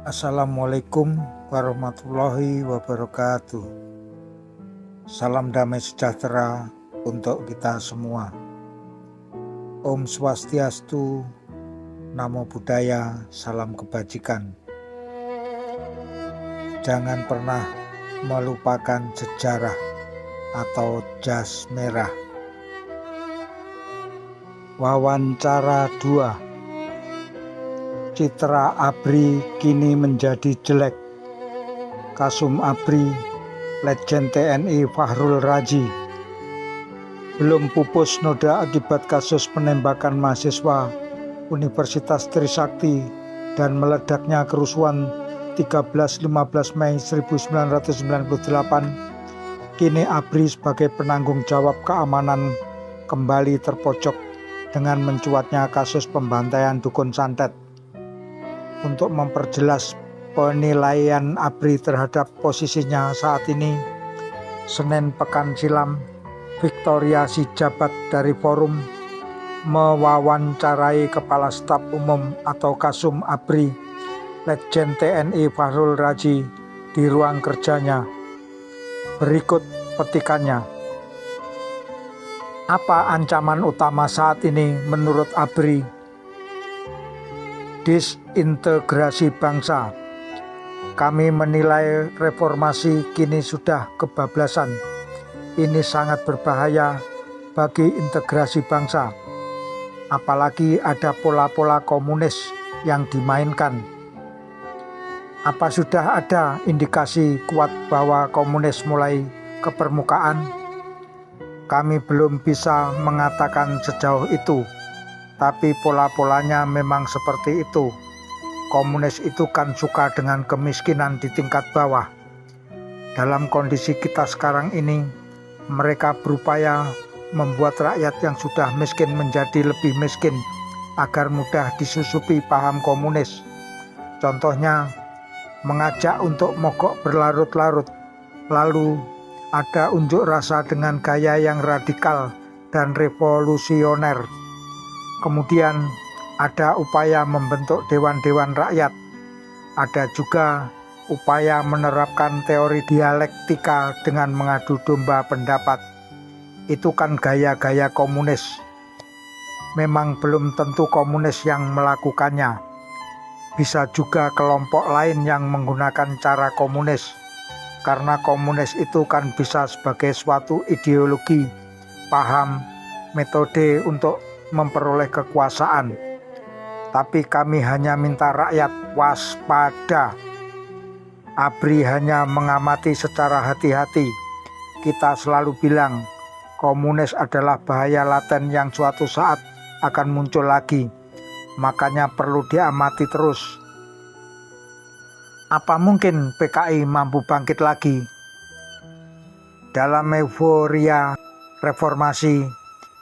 Assalamualaikum warahmatullahi wabarakatuh. Salam damai sejahtera untuk kita semua. Om Swastiastu, Namo Buddhaya, salam kebajikan. Jangan pernah melupakan sejarah atau jas merah. Wawancara 2. Citra ABRI kini menjadi jelek. Kasum ABRI, Letjen TNI Fahrul Razi. Belum pupus noda akibat kasus penembakan mahasiswa Universitas Trisakti dan meledaknya kerusuhan 13-15 Mei 1998, kini ABRI sebagai penanggung jawab keamanan kembali terpojok dengan mencuatnya kasus pembantaian dukun santet. Untuk memperjelas penilaian ABRI terhadap posisinya saat ini, Senin pekan silam, Victoria Sijabat dari Forum mewawancarai Kepala Staf Umum atau Kasum ABRI, Letjen TNI Fahrul Razi di ruang kerjanya. Berikut petikannya. Apa ancaman utama saat ini menurut ABRI? Disintegrasi bangsa. Kami menilai reformasi kini sudah kebablasan. Ini sangat berbahaya bagi integrasi bangsa. Apalagi ada pola-pola komunis yang dimainkan. Apa sudah ada indikasi kuat bahwa komunis mulai ke permukaan? Kami belum bisa mengatakan sejauh itu. Tapi pola-polanya memang seperti itu. Komunis itu kan suka dengan kemiskinan di tingkat bawah. Dalam kondisi kita sekarang ini, mereka berupaya membuat rakyat yang sudah miskin menjadi lebih miskin agar mudah disusupi paham komunis. Contohnya, mengajak untuk mogok berlarut-larut. Lalu ada unjuk rasa dengan gaya yang radikal dan revolusioner. Kemudian ada upaya membentuk dewan-dewan rakyat. Ada juga upaya menerapkan teori dialektika dengan mengadu domba pendapat. Itu kan gaya-gaya komunis. Memang belum tentu komunis yang melakukannya. Bisa juga kelompok lain yang menggunakan cara komunis. Karena komunis itu kan bisa sebagai suatu ideologi, paham, metode untuk memperoleh kekuasaan. Tapi kami hanya minta rakyat waspada. ABRI hanya mengamati secara hati-hati. Kita selalu bilang komunis adalah bahaya laten yang suatu saat akan muncul lagi. Makanya perlu diamati terus. Apa mungkin PKI mampu bangkit lagi? Dalam euforia reformasi,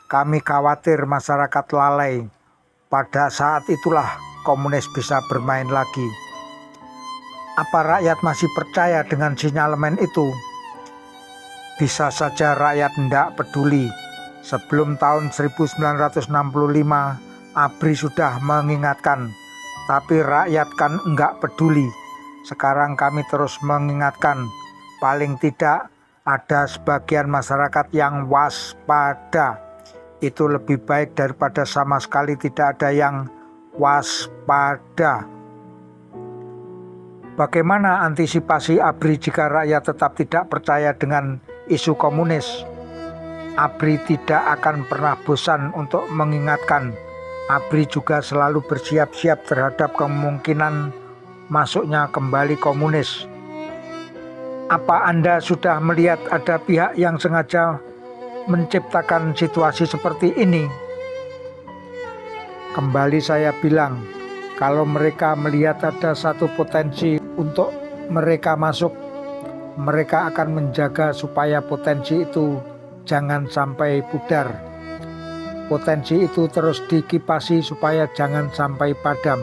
kami khawatir masyarakat lalai. Pada saat itulah komunis bisa bermain lagi. Apa rakyat masih percaya dengan sinyalemen itu? Bisa saja rakyat tidak peduli. Sebelum tahun 1965, ABRI sudah mengingatkan. Tapi rakyat kan enggak peduli. Sekarang kami terus mengingatkan. Paling tidak ada sebagian masyarakat yang waspada. Itu lebih baik daripada sama sekali tidak ada yang waspada. Bagaimana antisipasi ABRI jika rakyat tetap tidak percaya dengan isu komunis? ABRI tidak akan pernah bosan untuk mengingatkan. ABRI juga selalu bersiap-siap terhadap kemungkinan masuknya kembali komunis. Apa Anda sudah melihat ada pihak yang sengaja menciptakan situasi seperti ini? Kembali saya bilang, kalau mereka melihat ada satu potensi untuk mereka masuk, mereka akan menjaga supaya potensi itu jangan sampai pudar. Potensi itu terus dikipasi supaya jangan sampai padam.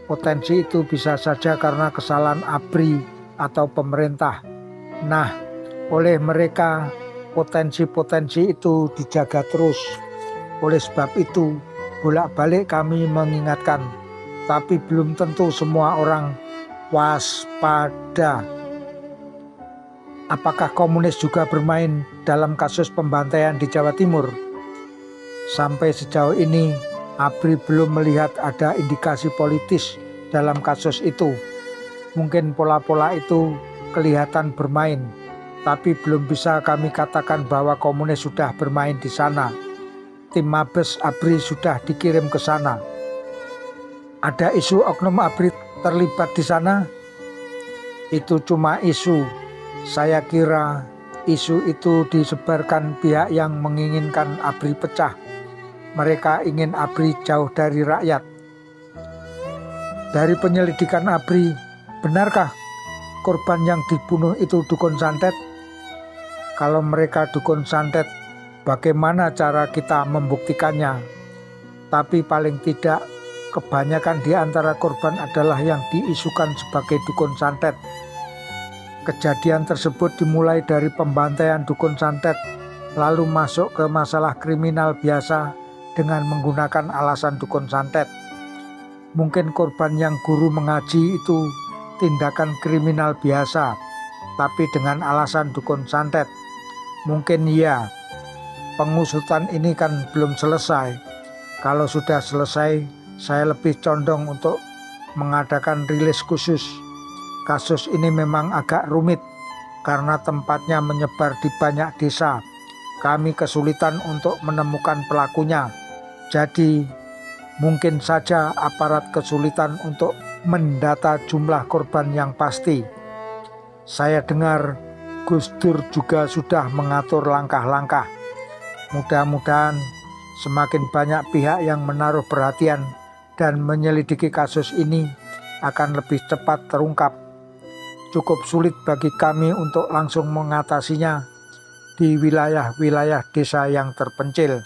Potensi itu bisa saja karena kesalahan ABRI atau pemerintah. Nah, oleh mereka potensi-potensi itu dijaga terus. Oleh sebab itu, bolak-balik kami mengingatkan, tapi belum tentu semua orang waspada. Apakah komunis juga bermain dalam kasus pembantaian di Jawa Timur? Sampai sejauh ini, ABRI belum melihat ada indikasi politis dalam kasus itu. Mungkin pola-pola itu kelihatan bermain, tapi belum bisa kami katakan bahwa komunis sudah bermain di sana. Tim Mabes ABRI sudah dikirim ke sana. Ada isu oknum ABRI terlibat di sana? Itu cuma isu. Saya kira isu itu disebarkan pihak yang menginginkan ABRI pecah. Mereka ingin ABRI jauh dari rakyat. Dari penyelidikan ABRI, benarkah korban yang dibunuh itu dukun santet? Kalau mereka dukun santet, bagaimana cara kita membuktikannya? Tapi paling tidak, kebanyakan di antara korban adalah yang diisukan sebagai dukun santet. Kejadian tersebut dimulai dari pembantaian dukun santet, lalu masuk ke masalah kriminal biasa dengan menggunakan alasan dukun santet. Mungkin korban yang guru mengaji itu tindakan kriminal biasa, tapi dengan alasan dukun santet. Mungkin iya. Pengusutan ini kan belum selesai. Kalau sudah selesai, saya lebih condong untuk mengadakan rilis khusus. Kasus ini memang agak rumit karena tempatnya menyebar di banyak desa. Kami kesulitan untuk menemukan pelakunya. Jadi mungkin saja aparat kesulitan untuk mendata jumlah korban yang pasti. Saya dengar Gus Dur juga sudah mengatur langkah-langkah. Mudah-mudahan semakin banyak pihak yang menaruh perhatian dan menyelidiki kasus ini akan lebih cepat terungkap. Cukup sulit bagi kami untuk langsung mengatasinya di wilayah-wilayah desa yang terpencil.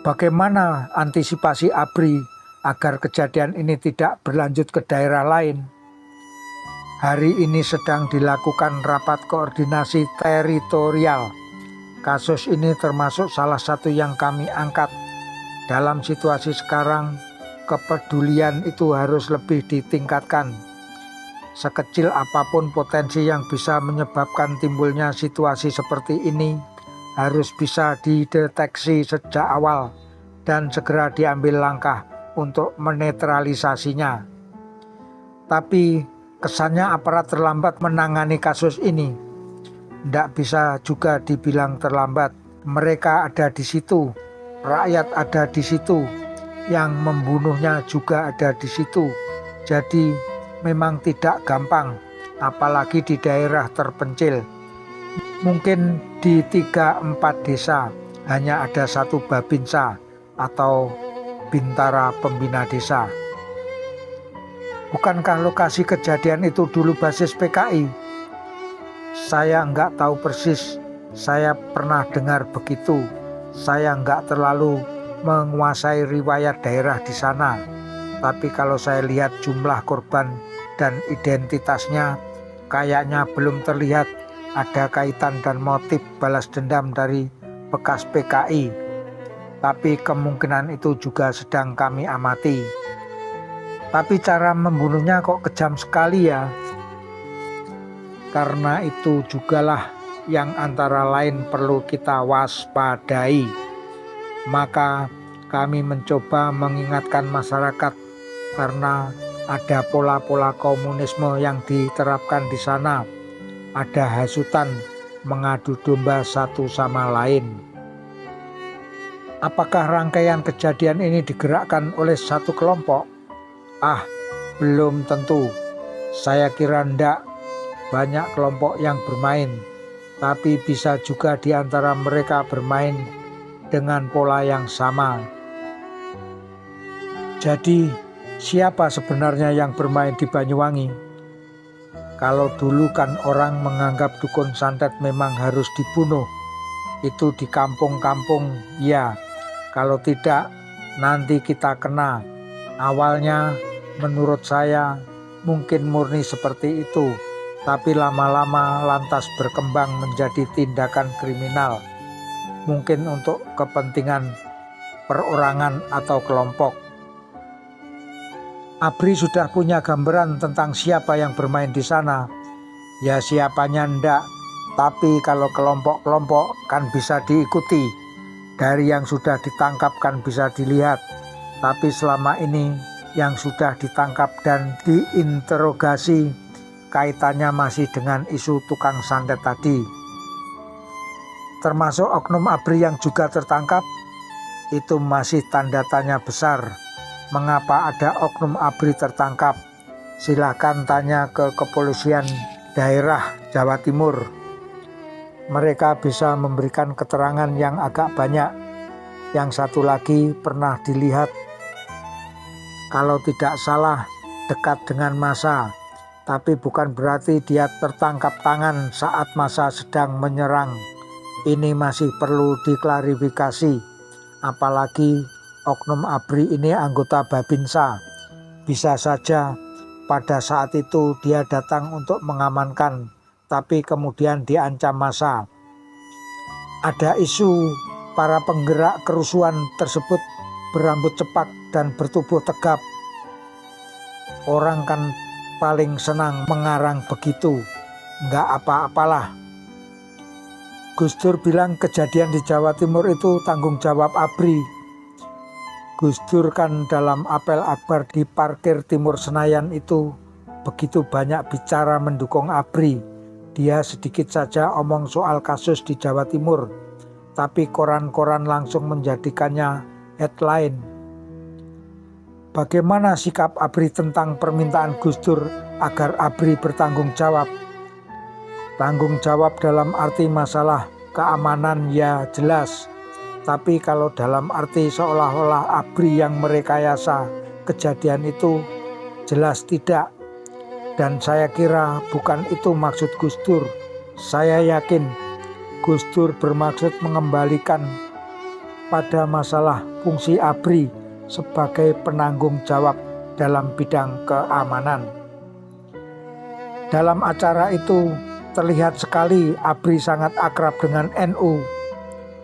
Bagaimana antisipasi ABRI agar kejadian ini tidak berlanjut ke daerah lain? Hari ini sedang dilakukan rapat koordinasi teritorial. Kasus ini termasuk salah satu yang kami angkat. Dalam situasi sekarang, kepedulian itu harus lebih ditingkatkan. Sekecil apapun potensi yang bisa menyebabkan timbulnya situasi seperti ini harus bisa dideteksi sejak awal dan segera diambil langkah untuk menetralisasinya. Tapi kesannya aparat terlambat menangani kasus ini. Tidak bisa juga dibilang terlambat. Mereka ada di situ, rakyat ada di situ, yang membunuhnya juga ada di situ. Jadi memang tidak gampang, apalagi di daerah terpencil. Mungkin di 3-4 desa hanya ada satu babinsa atau bintara pembina desa. Bukankah lokasi kejadian itu dulu basis PKI? Saya nggak tahu persis, saya pernah dengar begitu. Saya nggak terlalu menguasai riwayat daerah di sana. Tapi kalau saya lihat jumlah korban dan identitasnya, kayaknya belum terlihat ada kaitan dan motif balas dendam dari bekas PKI. Tapi kemungkinan itu juga sedang kami amati. Tapi cara membunuhnya kok kejam sekali ya. Karena itu jugalah yang antara lain perlu kita waspadai. Maka kami mencoba mengingatkan masyarakat karena ada pola-pola komunisme yang diterapkan di sana. Ada hasutan mengadu domba satu sama lain. Apakah rangkaian kejadian ini digerakkan oleh satu kelompok? Belum tentu. Saya kira ndak. Banyak kelompok yang bermain, tapi bisa juga di antara mereka bermain dengan pola yang sama. Jadi, siapa sebenarnya yang bermain di Banyuwangi? Kalau dulu kan orang menganggap dukun santet memang harus dibunuh. Itu di kampung-kampung, ya. Kalau tidak, nanti kita kena. Awalnya, menurut saya, mungkin murni seperti itu. Tapi lama-lama lantas berkembang menjadi tindakan kriminal. Mungkin untuk kepentingan perorangan atau kelompok. ABRI sudah punya gambaran tentang siapa yang bermain di sana. Ya siapanya ndak, tapi kalau kelompok-kelompok kan bisa diikuti. Dari yang sudah ditangkap kan bisa dilihat. Tapi selama ini yang sudah ditangkap dan diinterogasi kaitannya masih dengan isu tukang santet tadi. Termasuk oknum ABRI yang juga tertangkap, itu masih tanda tanya besar. Mengapa ada oknum ABRI tertangkap? Silakan tanya ke kepolisian daerah Jawa Timur. Mereka bisa memberikan keterangan yang agak banyak. Yang satu lagi pernah dilihat, kalau tidak salah, dekat dengan massa. Tapi bukan berarti dia tertangkap tangan saat massa sedang menyerang. Ini masih perlu diklarifikasi. Apalagi oknum ABRI ini anggota Babinsa. Bisa saja pada saat itu dia datang untuk mengamankan, tapi kemudian diancam massa. Ada isu para penggerak kerusuhan tersebut berambut cepak dan bertubuh tegap. Orang kan paling senang mengarang begitu, nggak apa-apalah. Gus Dur bilang kejadian di Jawa Timur itu tanggung jawab ABRI. Gus Dur kan dalam apel akbar di parkir Timur Senayan itu begitu banyak bicara mendukung ABRI. Dia sedikit saja omong soal kasus di Jawa Timur, tapi koran-koran langsung menjadikannya headline. Bagaimana sikap ABRI tentang permintaan Gus Dur agar ABRI bertanggung jawab? Tanggung jawab dalam arti masalah keamanan ya jelas. Tapi kalau dalam arti seolah-olah ABRI yang merekayasa kejadian itu, jelas tidak. Dan saya kira bukan itu maksud Gus Dur. Saya yakin Gus Dur bermaksud mengembalikan pada masalah fungsi ABRI sebagai penanggung jawab dalam bidang keamanan. Dalam acara itu terlihat sekali ABRI sangat akrab dengan NU.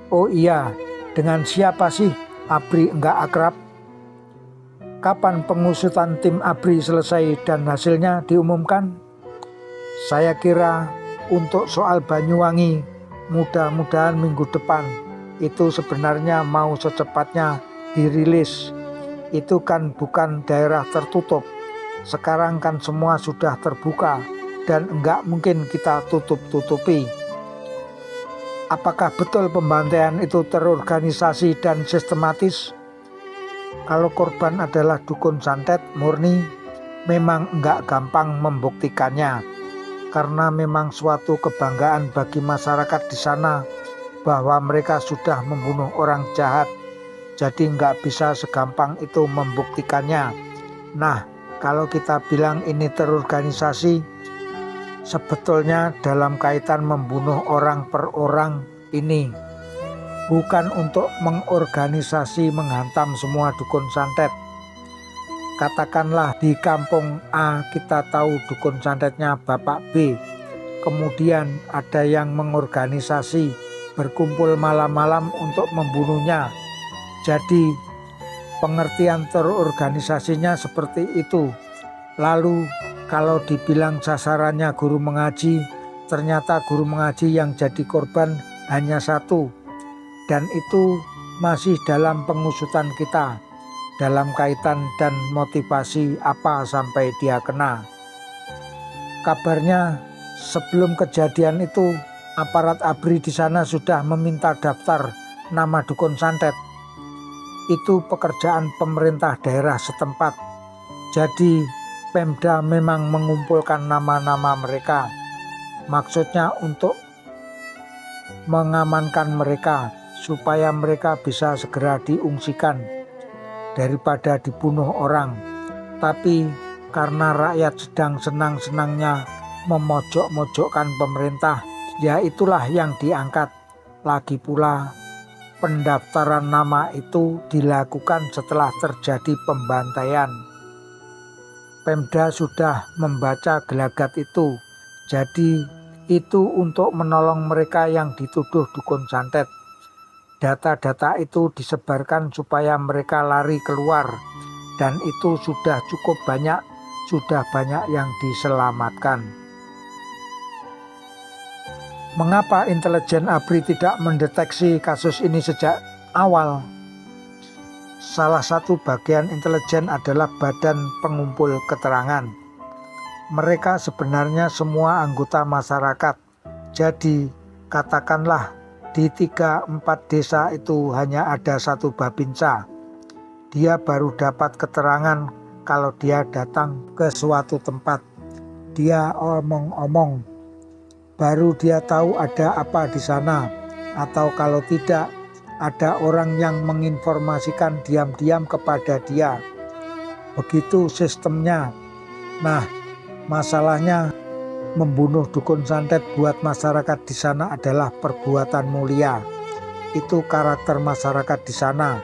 Oh iya, dengan siapa sih ABRI enggak akrab? Kapan pengusutan tim ABRI selesai dan hasilnya diumumkan? Saya kira untuk soal Banyuwangi mudah-mudahan minggu depan itu sebenarnya mau secepatnya dirilis. Itu kan bukan daerah tertutup. Sekarang kan semua sudah terbuka dan enggak mungkin kita tutup-tutupi. Apakah betul pembantaian itu terorganisasi dan sistematis? Kalau korban adalah dukun santet murni, memang enggak gampang membuktikannya. Karena memang suatu kebanggaan bagi masyarakat di sana bahwa mereka sudah membunuh orang jahat. Jadi enggak bisa segampang itu membuktikannya. Nah, kalau kita bilang ini terorganisasi, sebetulnya dalam kaitan membunuh orang per orang ini bukan untuk mengorganisasi menghantam semua dukun santet. Katakanlah di kampung A kita tahu dukun santetnya Bapak B. Kemudian ada yang mengorganisasi berkumpul malam-malam untuk membunuhnya. Jadi pengertian terorganisasinya seperti itu. Lalu kalau dibilang sasarannya guru mengaji, ternyata guru mengaji yang jadi korban hanya satu. Dan itu masih dalam pengusutan kita, dalam kaitan dan motivasi apa sampai dia kena. Kabarnya sebelum kejadian itu, aparat ABRI di sana sudah meminta daftar nama dukun santet. Itu pekerjaan pemerintah daerah setempat. Jadi Pemda memang mengumpulkan nama-nama mereka. Maksudnya untuk mengamankan mereka supaya mereka bisa segera diungsikan daripada dibunuh orang. Tapi karena rakyat sedang senang-senangnya memojok-mojokkan pemerintah, ya itulah yang diangkat. Lagi pula pendaftaran nama itu dilakukan setelah terjadi pembantaian. Pemda sudah membaca gelagat itu, jadi itu untuk menolong mereka yang dituduh dukun santet. Data-data itu disebarkan supaya mereka lari keluar. dan itu sudah cukup banyak, sudah banyak yang diselamatkan. Mengapa intelijen ABRI tidak mendeteksi kasus ini sejak awal? Salah satu bagian intelijen adalah Badan Pengumpul Keterangan. Mereka sebenarnya semua anggota masyarakat. Jadi katakanlah di 3-4 desa itu hanya ada satu babinsa. Dia baru dapat keterangan kalau dia datang ke suatu tempat. Dia omong-omong, baru dia tahu ada apa di sana. Atau kalau tidak, ada orang yang menginformasikan diam-diam kepada dia. Begitu sistemnya. Nah, masalahnya membunuh dukun santet buat masyarakat di sana adalah perbuatan mulia. Itu karakter masyarakat di sana.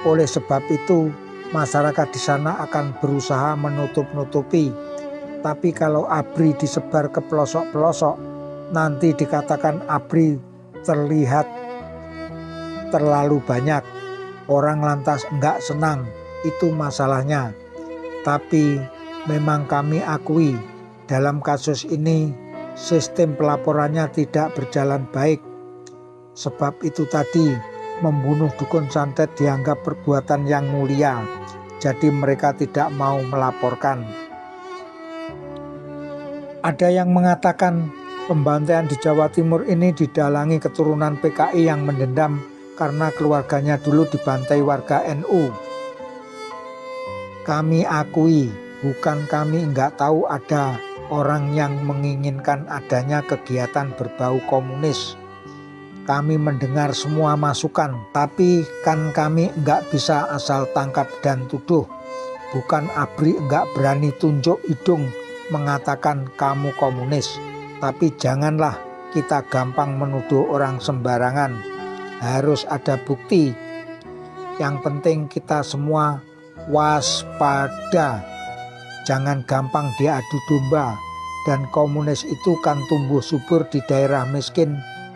Oleh sebab itu, masyarakat di sana akan berusaha menutup-nutupi. Tapi kalau ABRI disebar ke pelosok-pelosok, nanti dikatakan ABRI terlihat terlalu banyak. Orang lantas enggak senang, itu masalahnya. Tapi memang kami akui dalam kasus ini sistem pelaporannya tidak berjalan baik. Sebab itu tadi membunuh dukun santet dianggap perbuatan yang mulia. Jadi mereka tidak mau melaporkan. Ada yang mengatakan pembantaian di Jawa Timur ini didalangi keturunan PKI yang mendendam karena keluarganya dulu dibantai warga NU. Kami akui, bukan kami enggak tahu ada orang yang menginginkan adanya kegiatan berbau komunis. Kami mendengar semua masukan, tapi kan kami enggak bisa asal tangkap dan tuduh. Bukan ABRI enggak berani tunjuk hidung mengatakan kamu komunis. Tapi janganlah kita gampang menuduh orang sembarangan. Harus ada bukti. Yang penting kita semua waspada. Jangan gampang diadu domba. Dan komunis itu kan tumbuh subur di daerah miskin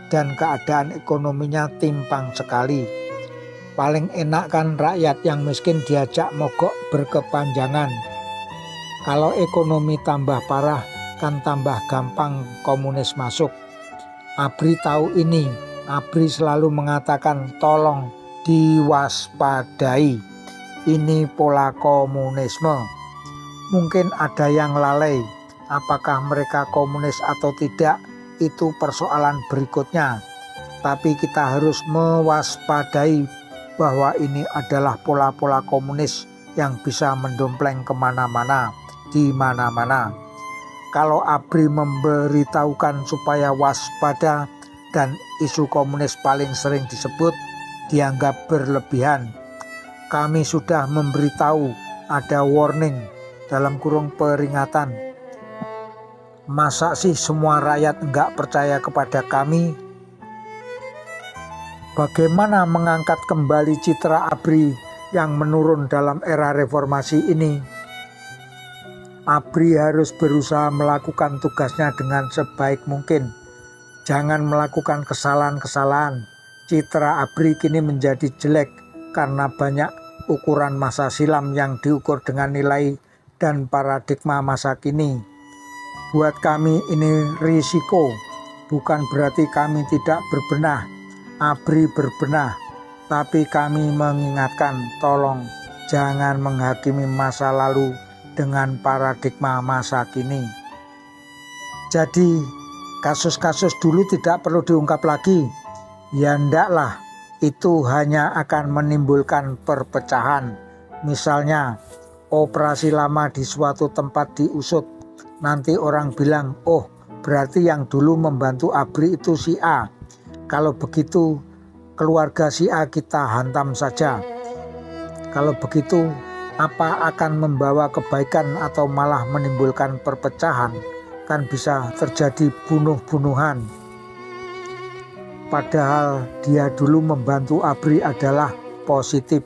dan keadaan ekonominya timpang sekali. Paling enak kan rakyat yang miskin diajak mogok berkepanjangan. Kalau ekonomi tambah parah kan tambah gampang komunis masuk. ABRI tahu ini. ABRI selalu mengatakan tolong diwaspadai. Ini pola komunisme. Mungkin ada yang lalai. Apakah mereka komunis atau tidak, itu persoalan berikutnya. Tapi kita harus mewaspadai bahwa ini adalah pola-pola komunis yang bisa mendompleng kemana-mana, di mana-mana. Kalau ABRI memberitahukan supaya waspada dan isu komunis paling sering disebut, dianggap berlebihan. Kami sudah memberitahu, ada warning dalam kurung peringatan. Masa sih semua rakyat enggak percaya kepada kami? Bagaimana mengangkat kembali citra ABRI yang menurun dalam era reformasi ini? ABRI harus berusaha melakukan tugasnya dengan sebaik mungkin. Jangan melakukan kesalahan-kesalahan. Citra ABRI kini menjadi jelek karena banyak ukuran masa silam yang diukur dengan nilai dan paradigma masa kini. Buat kami ini risiko, bukan berarti kami tidak berbenah. ABRI berbenah, tapi kami mengingatkan tolong jangan menghakimi masa lalu dengan paradigma masa kini. Jadi kasus-kasus dulu tidak perlu diungkap lagi. Ya ndaklah, itu hanya akan menimbulkan perpecahan. Misalnya, operasi lama di suatu tempat diusut. Nanti orang bilang, oh berarti yang dulu membantu ABRI itu si A. Kalau begitu, keluarga si A kita hantam saja. Kalau begitu, apa akan membawa kebaikan atau malah menimbulkan perpecahan? Kan bisa terjadi bunuh-bunuhan. Padahal dia dulu membantu ABRI adalah positif.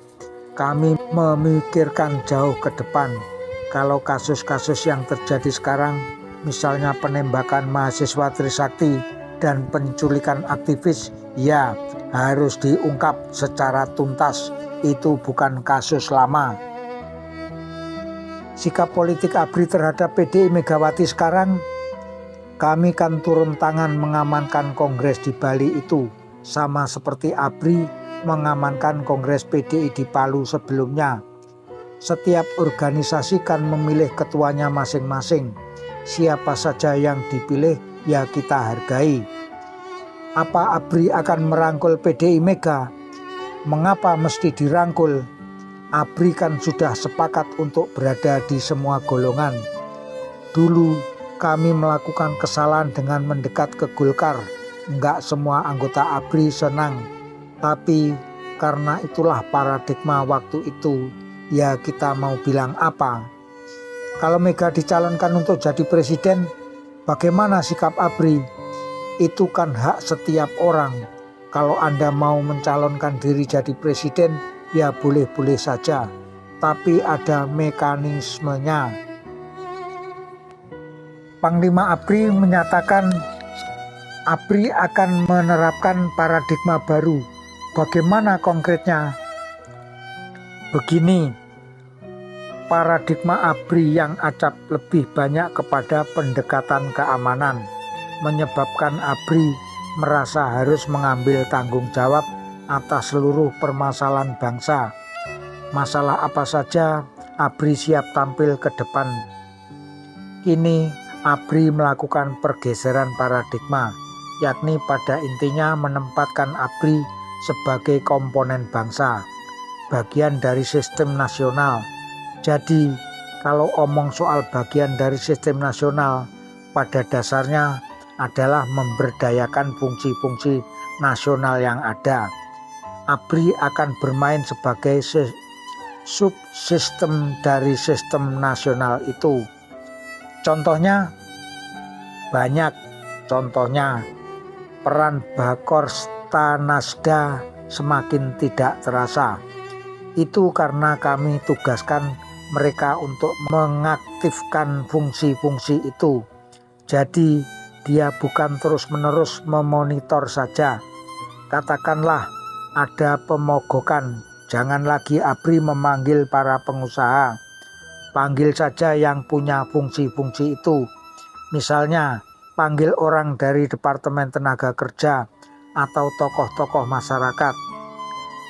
Kami memikirkan jauh ke depan. Kalau kasus-kasus yang terjadi sekarang, misalnya penembakan mahasiswa Trisakti dan penculikan aktivis, ya harus diungkap secara tuntas. Itu bukan kasus lama. sikap politik ABRI terhadap PDI Megawati sekarang, kami kan turun tangan mengamankan kongres di Bali itu, sama seperti ABRI mengamankan kongres PDI di Palu sebelumnya. Setiap organisasi kan memilih ketuanya masing-masing. Siapa saja yang dipilih ya kita hargai. Apa ABRI akan merangkul PDI Mega? Mengapa mesti dirangkul? ABRI kan sudah sepakat untuk berada di semua golongan. Dulu kami melakukan kesalahan dengan mendekat ke Golkar. Enggak semua anggota ABRI senang. Tapi karena itulah paradigma waktu itu, ya kita mau bilang apa? Kalau Mega dicalonkan untuk jadi presiden, bagaimana sikap ABRI? Itu kan hak setiap orang. Kalau Anda mau mencalonkan diri jadi presiden, ya boleh-boleh saja. Tapi ada mekanismenya. Panglima ABRI menyatakan ABRI akan menerapkan paradigma baru. Bagaimana konkretnya? Begini. Paradigma ABRI yang acap lebih banyak kepada pendekatan keamanan, menyebabkan ABRI merasa harus mengambil tanggung jawab atas seluruh permasalahan bangsa. Masalah apa saja, ABRI siap tampil ke depan. Kini ABRI melakukan pergeseran paradigma, yakni pada intinya menempatkan ABRI sebagai komponen bangsa, bagian dari sistem nasional. Jadi, kalau omong soal bagian dari sistem nasional, pada dasarnya adalah memberdayakan fungsi-fungsi nasional yang ada. ABRI akan bermain sebagai subsistem dari sistem nasional itu. Contohnya banyak. Contohnya peran Bakorstanasda semakin tidak terasa. Itu karena kami tugaskan mereka untuk mengaktifkan fungsi-fungsi itu. Jadi dia bukan terus-menerus memonitor saja. Katakanlah ada pemogokan, jangan lagi ABRI memanggil para pengusaha. Panggil saja yang punya fungsi-fungsi itu. Misalnya panggil orang dari Departemen Tenaga Kerja atau tokoh-tokoh masyarakat.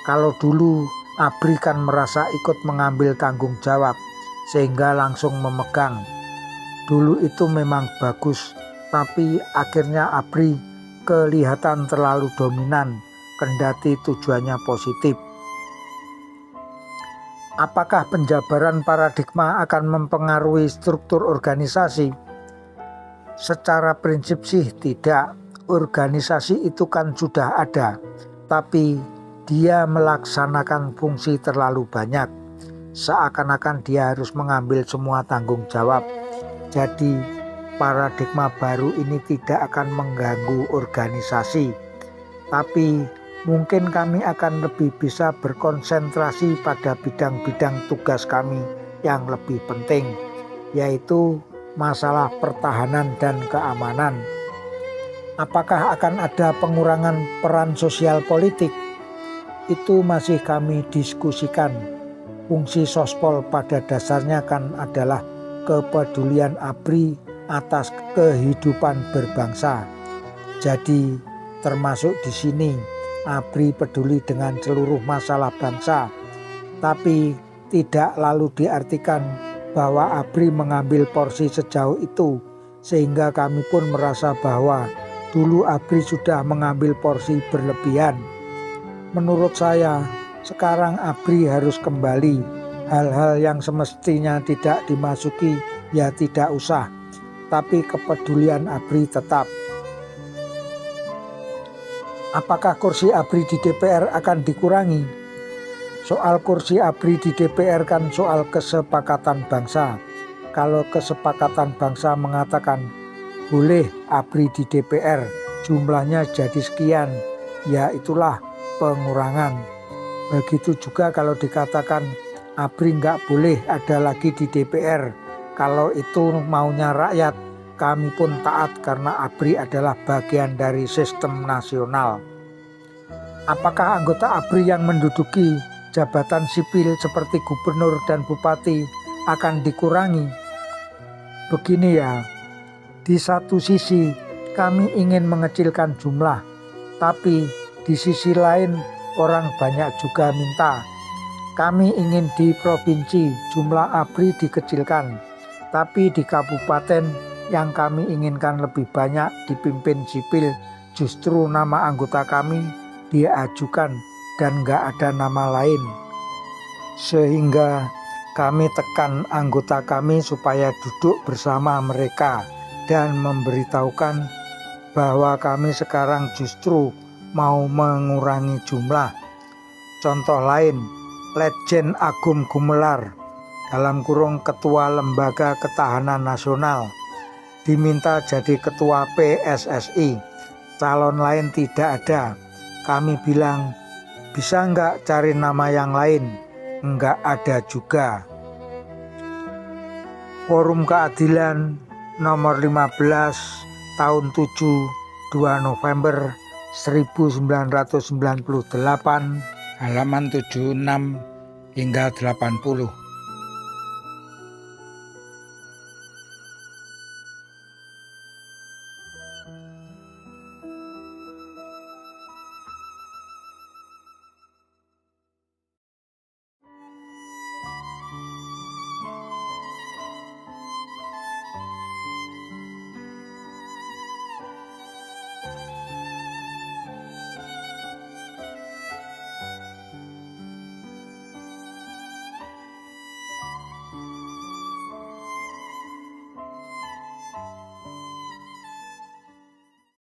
Kalau dulu ABRI kan merasa ikut mengambil tanggung jawab sehingga langsung memegang. Dulu itu memang bagus, tapi akhirnya ABRI kelihatan terlalu dominan, kendati tujuannya positif. Apakah penjabaran paradigma akan mempengaruhi struktur organisasi? Secara prinsip sih tidak. Organisasi itu kan sudah ada, tapi dia melaksanakan fungsi terlalu banyak, seakan-akan dia harus mengambil semua tanggung jawab. Jadi paradigma baru ini tidak akan mengganggu organisasi, tapi mungkin kami akan lebih bisa berkonsentrasi pada bidang-bidang tugas kami yang lebih penting, yaitu masalah pertahanan dan keamanan. Apakah akan ada pengurangan peran sosial politik? Itu masih kami diskusikan. Fungsi sospol pada dasarnya kan adalah kepedulian ABRI atas kehidupan berbangsa. Jadi termasuk di sini ABRI peduli dengan seluruh masalah bangsa. Tapi tidak lalu diartikan bahwa ABRI mengambil porsi sejauh itu, sehingga kami pun merasa bahwa dulu ABRI sudah mengambil porsi berlebihan. Menurut saya, sekarang ABRI harus kembali. Hal-hal yang semestinya tidak dimasuki, ya tidak usah. Tapi kepedulian ABRI tetap. Apakah kursi ABRI di DPR akan dikurangi? Soal kursi ABRI di DPR kan soal kesepakatan bangsa. Kalau kesepakatan bangsa mengatakan boleh ABRI di DPR, jumlahnya jadi sekian, ya itulah pengurangan. Begitu juga kalau dikatakan ABRI nggak boleh ada lagi di DPR. Kalau itu maunya rakyat, kami pun taat karena ABRI adalah bagian dari sistem nasional. Apakah anggota ABRI yang menduduki jabatan sipil seperti gubernur dan bupati akan dikurangi. Begini ya, di satu sisi kami ingin mengecilkan jumlah, tapi di sisi lain orang banyak juga minta. Kami ingin di provinsi jumlah ABRI dikecilkan, tapi di kabupaten yang kami inginkan lebih banyak dipimpin sipil, justru nama anggota kami diajukan dan gak ada nama lain. Sehingga kami tekan anggota kami supaya duduk bersama mereka dan memberitahukan bahwa kami sekarang justru mau mengurangi jumlah. Contoh lain, Letjen Agung Gumelar (Ketua Lembaga Ketahanan Nasional) diminta jadi ketua PSSI. Calon lain tidak ada. Kami bilang, bisa nggak cari nama yang lain? Nggak ada juga. Forum Keadilan nomor 15 tahun 7 2 November 1998 halaman 76 hingga 80.